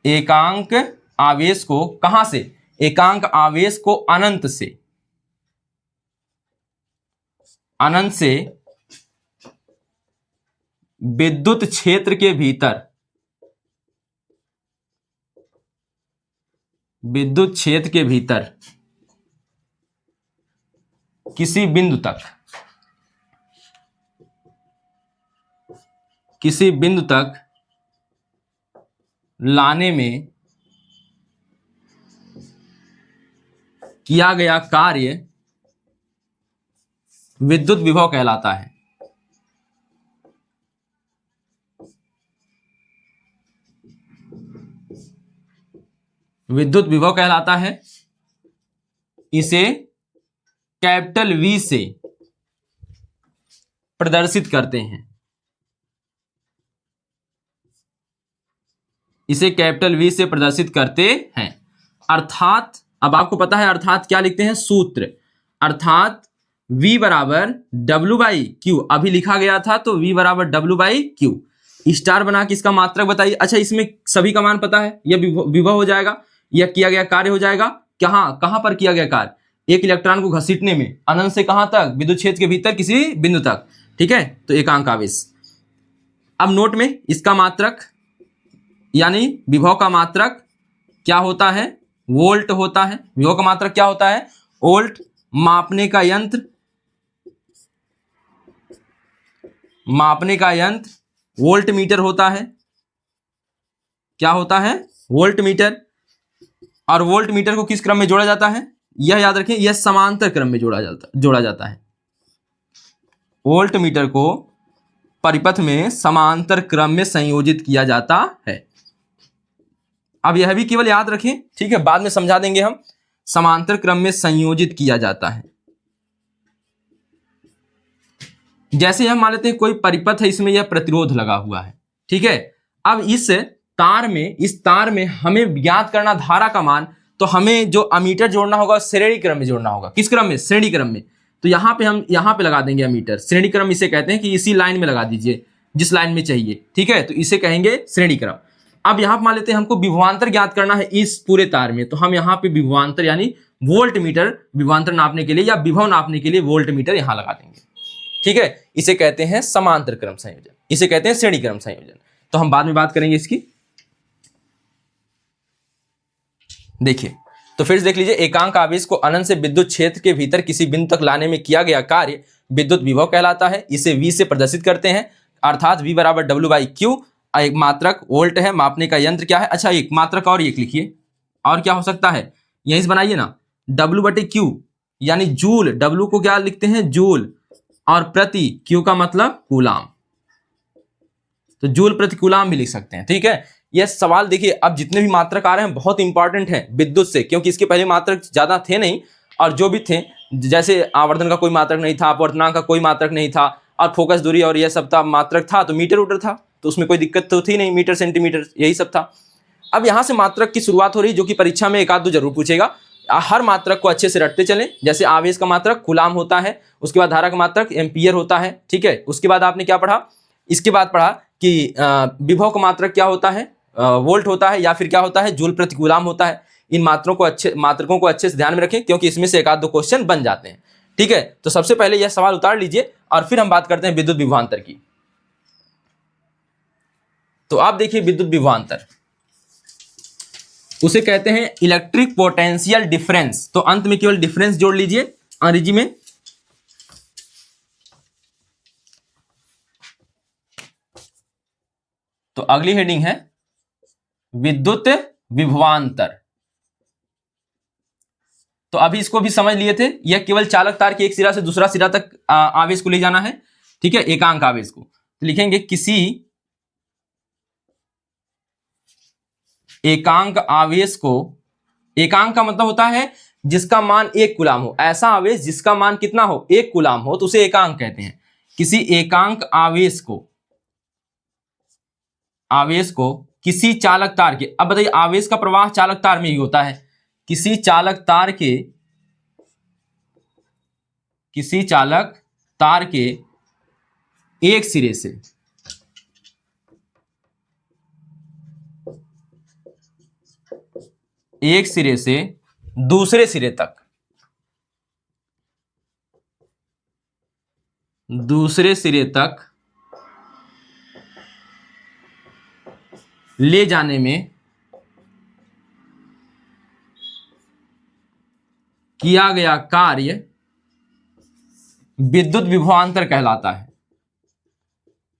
एकांक आवेश को कहां से? एकांक आवेश को अनंत से, अनंत से विद्युत क्षेत्र के भीतर, विद्युत क्षेत्र के भीतर किसी बिंदु तक, किसी बिंदु तक लाने में किया गया कार्य विद्युत विभव कहलाता है। विद्युत विभव कहलाता है। इसे कैपिटल V से प्रदर्शित करते हैं, इसे कैपिटल V से प्रदर्शित करते हैं। अर्थात अब आपको पता है अर्थात क्या लिखते हैं? सूत्र। अर्थात V बराबर W बाई क्यू, अभी लिखा गया था तो V बराबर W बाई क्यू। स्टार बना के इसका मात्रक बताइए। अच्छा इसमें सभी का मान पता है, यह विभव हो जाएगा, यह किया गया कार्य हो जाएगा। कहां पर किया गया कार्य? एक इलेक्ट्रॉन को घसीटने में, अनंत से कहां तक? विद्युत क्षेत्र के भीतर किसी बिंदु तक। ठीक है, तो एकांक आवेश। अब नोट में इसका मात्रक यानी विभव का मात्रक क्या होता है? वोल्ट होता है। विभव का मात्रक क्या होता है? वोल्ट। मापने का यंत्र, मापने का यंत्र वोल्ट मीटर होता है। क्या होता है? Volt meter. और वोल्ट मीटर को किस क्रम में जोड़ा जाता है? यह याद रखें, यह समांतर क्रम में जोड़ा जाता है। वोल्ट मीटर को परिपथ में समांतर क्रम में संयोजित किया जाता है। अब यह भी केवल याद रखें, ठीक है, बाद में समझा देंगे हम। समांतर क्रम में संयोजित किया जाता है। जैसे हम मान लेते हैं कोई परिपथ है, इसमें यह प्रतिरोध लगा हुआ है। ठीक है, अब इस तार में हमें ज्ञात करना धारा का मान, तो हमें जो अमीटर जोड़ना होगा श्रेणी क्रम में जोड़ना होगा। किस क्रम में? श्रेणी क्रम में। तो यहाँ पे हम यहाँ पे लगा देंगे अमीटर। श्रेणी क्रम इसे कहते हैं कि इसी लाइन में लगा दीजिए जिस लाइन में चाहिए। ठीक है, तो इसे कहेंगे श्रेणी क्रम। अब यहाँ पे मान लेते हैं हमको विभवांतर ज्ञात करना है इस पूरे तार में, तो हम यहाँ पे विभवांतर यानी वोल्ट मीटर, विभवांतर नापने के लिए या विभव नापने के लिए वोल्ट मीटर यहाँ लगा देंगे। ठीक है, इसे कहते हैं समांतर क्रम संयोजन, इसे कहते हैं श्रेणी क्रम संयोजन। तो हम बाद में बात करेंगे इसकी। देखिए तो फिर से देख लीजिए, एकांक आवेश को अनंत से विद्युत क्षेत्र के भीतर किसी बिंदु तक लाने में किया गया कार्य विद्युत विभव कहलाता है। इसे V से प्रदर्शित करते हैं, अर्थात V बराबर W/Q। एक मात्रक वोल्ट है, मापने का यंत्र क्या है? अच्छा, एक मात्रक और एक लिखिए, और क्या हो सकता है, यहीं से बनाइए ना, W/Q यानी जूल। W को क्या लिखते हैं? जूल, और प्रति, Q का मतलब कूलाम, तो जूल प्रति कूलाम भी लिख सकते हैं। ठीक है, यह सवाल देखिए, अब जितने भी मात्रक आ रहे हैं बहुत इंपॉर्टेंट है विद्युत से, क्योंकि इसके पहले मात्रक ज्यादा थे नहीं, और जो भी थे, जैसे आवर्धन का कोई मात्रक नहीं था, अपवर्तनांक का कोई मात्रक नहीं था, और फोकस दूरी और यह सब था, मात्रक था तो मीटर उटर था, तो उसमें कोई दिक्कत तो थी नहीं, मीटर सेंटीमीटर यही सब था। अब यहाँ से मात्रक की शुरुआत हो रही, जो कि परीक्षा में एक आध दो जरूर पूछेगा। हर मात्रक को अच्छे से रटते चलें। जैसे आवेश का मात्रक कूलाम होता है, उसके बाद धारा का मात्रक एम्पियर होता है। ठीक है, उसके बाद आपने क्या पढ़ा, इसके बाद पढ़ा कि विभव का मात्रक क्या होता है? वोल्ट होता है, या फिर क्या होता है? जूल प्रति कूलाम होता है। इन मात्रकों को अच्छे से ध्यान में रखें, क्योंकि इसमें से एक आध दो क्वेश्चन बन जाते हैं। ठीक है, तो सबसे पहले यह सवाल उतार लीजिए, और फिर हम बात करते हैं विद्युत विभवांतर की। तो आप देखिए, विद्युत विभवांतर उसे कहते हैं इलेक्ट्रिक पोटेंशियल डिफरेंस। तो अंत में केवल डिफरेंस जोड़ लीजिए अंग्रेजी में। तो अगली हेडिंग है विद्युत विभवांतर। तो अभी इसको भी समझ लिए थे, यह केवल चालक तार के एक सिरा से दूसरा सिरा तक आवेश को ले जाना है। ठीक है, एकांक आवेश को तो लिखेंगे किसी एकांक आवेश को, एकांक का मतलब होता है जिसका मान 1 कूलाम हो। ऐसा आवेश जिसका मान कितना हो? 1 कूलाम हो, तो उसे एकांक कहते हैं। किसी एकांक आवेश को किसी चालक तार के, अब बताइए आवेश का प्रवाह चालक तार में ही होता है, किसी चालक तार के एक सिरे से दूसरे सिरे तक ले जाने में किया गया कार्य विद्युत विभवांतर कहलाता है।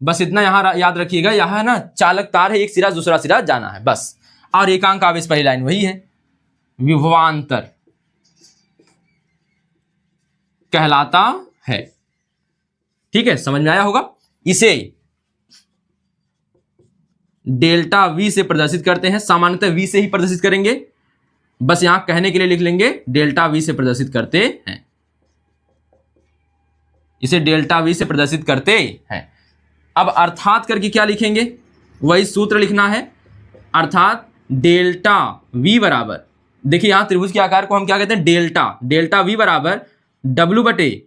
बस इतना यहां याद रखिएगा, यहां ना चालक तार है, एक सिरा दूसरा सिरा जाना है बस। और एकांक आवेश पहली लाइन वही है, विभवांतर कहलाता है। ठीक है, समझ में आया होगा। इसे डेल्टा V से प्रदर्शित करते हैं, सामान्यतः V से ही प्रदर्शित करेंगे, बस यहां कहने के लिए लिख लेंगे डेल्टा V से प्रदर्शित करते हैं, इसे डेल्टा V से प्रदर्शित करते हैं। अब अर्थात करके क्या लिखेंगे? वही सूत्र लिखना है, अर्थात डेल्टा V बराबर, देखिए यहां त्रिभुज के आकार को हम क्या कहते हैं? डेल्टा V बराबर W बटे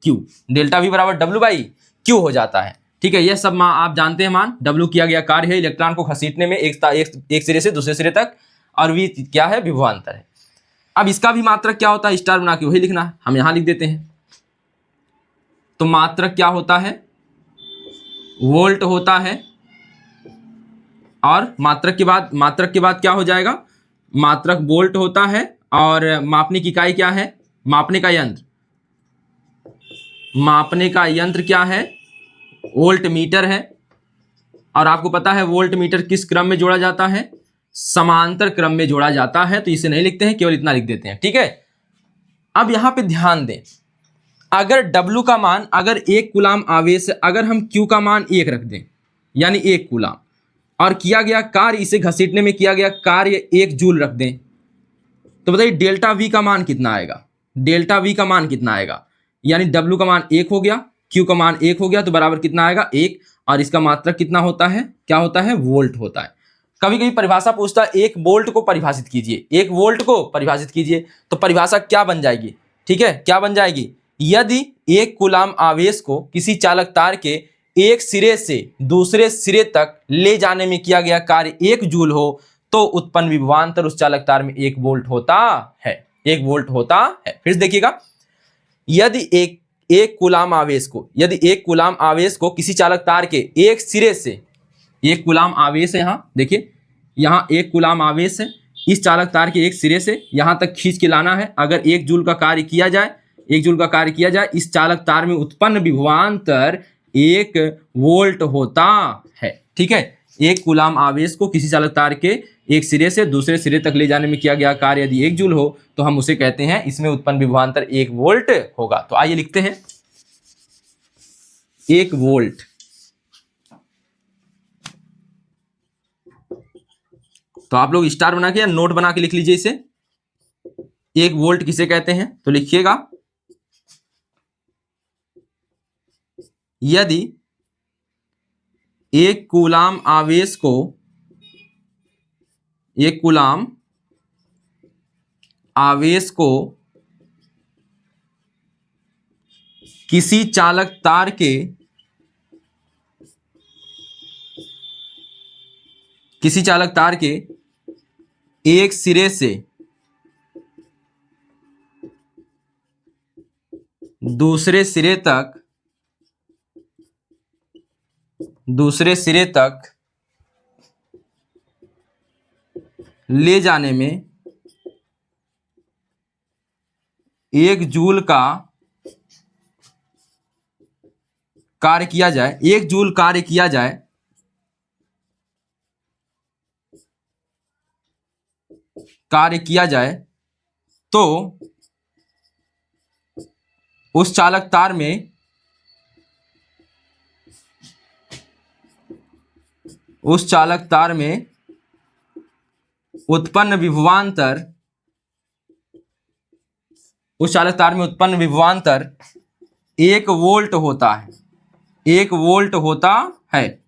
Q, डेल्टा V बराबर W/Q हो जाता है। ठीक है, यह सब आप जानते हैं मान। W किया गया कार्य है इलेक्ट्रॉन को घसीटने में एक सिरे से दूसरे सिरे तक, और V क्या है? विभवांतर है। अब इसका भी मात्रक क्या होता है? स्टार बना के वही लिखना है, हम यहां लिख देते हैं। तो मात्रक क्या होता है? वोल्ट होता है, और मात्रक के बाद क्या हो जाएगा? मात्रक वोल्ट होता है, और मापने की इकाई क्या है? मापने का यंत्र क्या है? वोल्ट मीटर है। और आपको पता है वोल्ट मीटर किस क्रम में जोड़ा जाता है? समांतर क्रम में जोड़ा जाता है, तो इसे नहीं लिखते हैं, केवल इतना लिख देते हैं। ठीक है, अब यहां पे ध्यान दें, अगर W का मान, अगर 1 कूलाम आवेश, अगर हम Q का मान 1 रख दें, यानी 1 कूलाम, और किया गया कार्य, इसे घसीटने में किया गया कार्य 1 जूल रख दें, तो बताइए डेल्टा V का मान कितना आएगा? यानी W का मान 1 हो गया, Q का मान 1 हो गया, तो बराबर कितना आएगा? 1, और इसका मात्रक कितना होता है? क्या होता है? वोल्ट होता है। कभी कभी परिभाषा पूछता है 1 वोल्ट को परिभाषित कीजिए, तो परिभाषा क्या बन जाएगी? ठीक है, क्या बन जाएगी? यदि 1 कूलाम आवेश को किसी चालक तार के एक सिरे से दूसरे सिरे तक ले जाने में किया गया कार्य 1 जूल हो, तो उत्पन्न विभवांतर उस चालक तार में 1 वोल्ट होता है। फिर से देखिएगा, यदि एक कूलाम आवेश को किसी चालक तार के एक सिरे से, 1 कूलाम आवेश है, यहां देखिए, यहां 1 कूलाम आवेश है, इस चालक तार के एक सिरे से यहां तक खींच के लाना है। अगर 1 जूल का कार्य किया जाए, 1 जूल का कार्य किया जाए, इस चालक तार में उत्पन्न विभवांतर 1 वोल्ट होता है। ठीक है, 1 कूलाम आवेश को किसी चालक तार के एक सिरे से दूसरे सिरे तक ले जाने में किया गया कार्य यदि 1 जूल हो तो हम उसे कहते हैं इसमें उत्पन्न विभवांतर 1 वोल्ट होगा। तो आइए लिखते हैं 1 वोल्ट। तो आप लोग स्टार बना के या नोट बना के लिख लीजिए इसे। 1 वोल्ट किसे कहते हैं तो लिखिएगा, यदि 1 कूलाम आवेश को, 1 कूलाम आवेश को किसी चालक तार के एक सिरे से दूसरे सिरे तक ले जाने में 1 जूल का कार्य किया जाए, 1 जूल कार्य किया जाए, तो उस चालक तार में उत्पन्न विभवांतर 1 वोल्ट होता है, 1 वोल्ट होता है।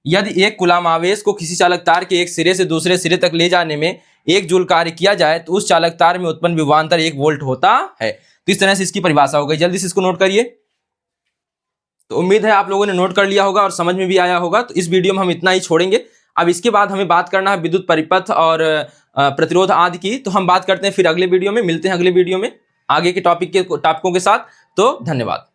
यदि 1 कूलाम आवेश को किसी चालक तार के एक सिरे से दूसरे सिरे तक ले जाने में 1 जूल कार्य किया जाए तो उस चालक तार में उत्पन्न विभवांतर 1 वोल्ट होता है। तो इस तरह से इसकी परिभाषा हो गई। जल्दी से इसको नोट करिए। तो उम्मीद है आप लोगों ने नोट कर लिया होगा और समझ में भी आया होगा। तो इस वीडियो में हम इतना ही छोड़ेंगे। अब इसके बाद हमें बात करना है विद्युत परिपथ और प्रतिरोध आदि की। तो हम बात करते हैं फिर अगले वीडियो में। मिलते हैं अगले वीडियो में आगे के टॉपिकों के साथ। तो धन्यवाद।